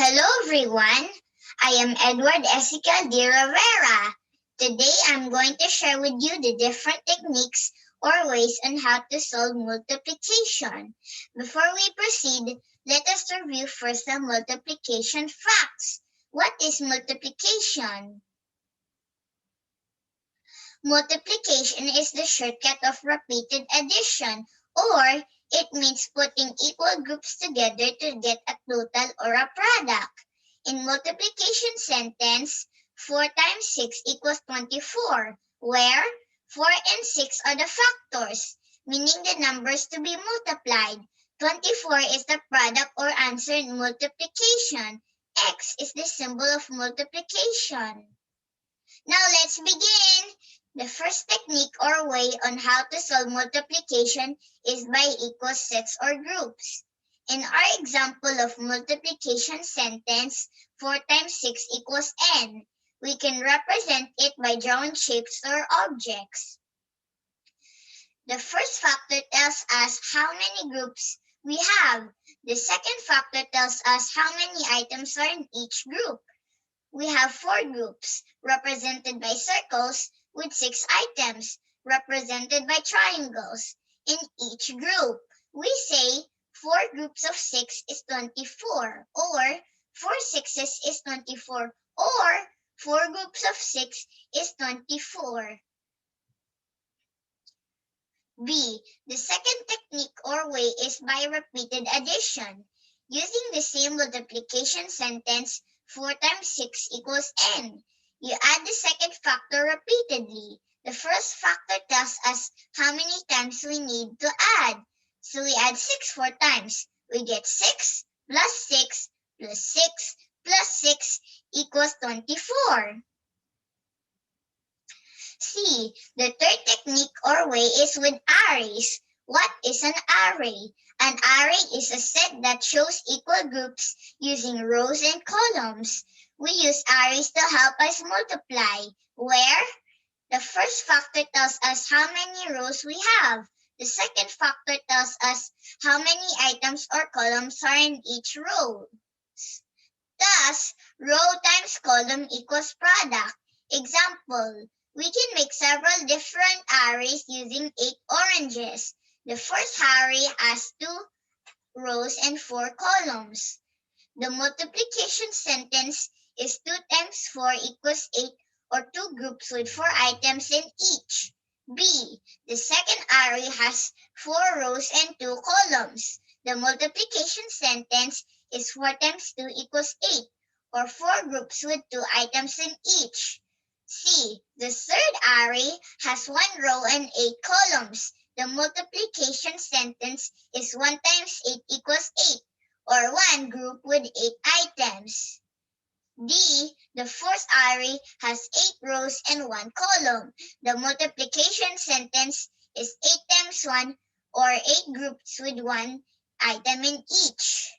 Hello everyone, I am Edward Ezekiel de Rivera. Today I'm going to share with you the different techniques or ways on how to solve multiplication. Before we proceed, let us review first the multiplication facts. What is multiplication? Multiplication is the shortcut of repeated addition, or it means putting equal groups together to get a total or a product. In multiplication sentence, 4 times 6 equals 24, where 4 and 6 are the factors, meaning the numbers to be multiplied. 24 is the product or answer in multiplication. X is the symbol of multiplication. Now let's begin. The first technique or way on how to solve multiplication is by equal sets or groups. In our example of multiplication sentence, 4 times 6 equals n, we can represent it by drawing shapes or objects. The first factor tells us how many groups we have. The second factor tells us how many items are in each group. We have 4 groups, represented by circles, with 6 items, represented by triangles. In each group, we say 4 groups of 6 is 24, or 4 sixes is 24, or 4 groups of 6 is 24. B. The second technique or way is by repeated addition. Using the same multiplication sentence, 4 times 6 equals n. You add the second factor repeatedly. The first factor tells us how many times we need to add. So we add 6 4 times. We get 6 plus 6 plus 6 plus 6 equals 24. C. The third technique or way is with arrays. What is an array? An array is a set that shows equal groups using rows and columns. We use arrays to help us multiply, where the first factor tells us how many rows we have. The second factor tells us how many items or columns are in each row. Thus, row times column equals product. Example, we can make several different arrays using 8 oranges. The first array has 2 rows and 4 columns. The multiplication sentence is 2 times 4 equals 8, or 2 groups with 4 items in each. B. The second array has 4 rows and 2 columns. The multiplication sentence is 4 times 2 equals 8, or 4 groups with 2 items in each. C. The third array has 1 row and 8 columns. The multiplication sentence is 1 times 8 equals 8, or 1 group with 8 items. D. The fourth array has 8 rows and 1 column. The multiplication sentence is 8 times 1, or 8 groups with 1 item in each.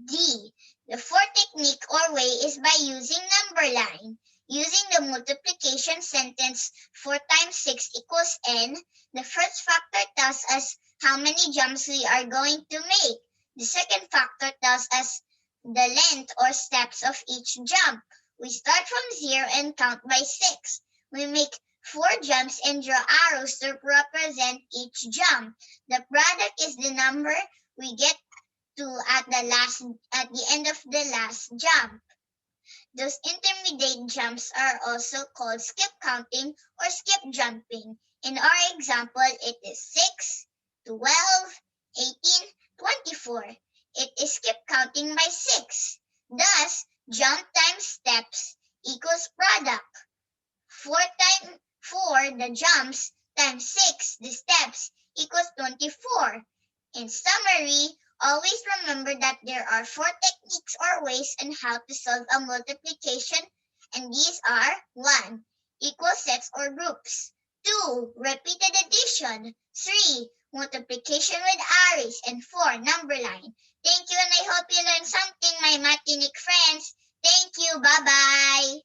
D. The fourth technique or way is by using number line. Using the multiplication sentence 4 times 6 equals n, the first factor tells us how many jumps we are going to make. The second factor tells us the length or steps of each jump. We start from 0 and count by 6. We make 4 jumps and draw arrows to represent each jump. The product is the number we get to at the end of the last jump. Those intermediate jumps are also called skip counting or skip jumping. In our example, it is 6, 12, 18, 24. It is skip counting by 6. Thus, jump times steps equals product. 4 times 4, the jumps, times 6, the steps, equals 24. In summary, always remember that there are 4 techniques or ways on how to solve a multiplication, and these are 1. Equal sets or groups. 2. Repeated addition. 3. Multiplication with arrays. And 4. Number line. Thank you, and I hope you learned something, my Matinic friends. Thank you. Bye-bye.